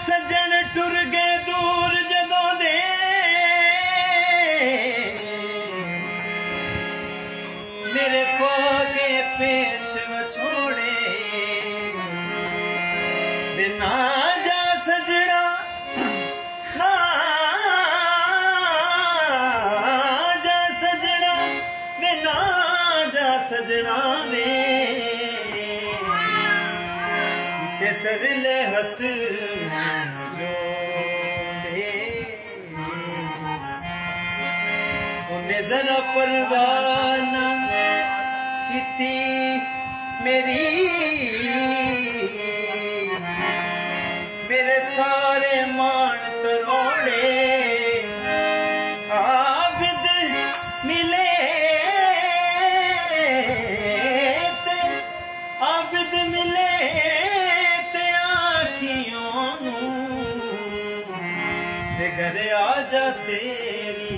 सज्जन टुर गए दूर जदों दे मेरे को के पेश छोड़े ना जा सजना ना जा सजना वे ना जा सजना वे के तरले हथ जोड़े उन्हें जरा परवाह ना की मेरी मेरे सारे मान तरोड़े आबिद मिले ते आबिद मिले ते आखियों ते घर आ जा तेरी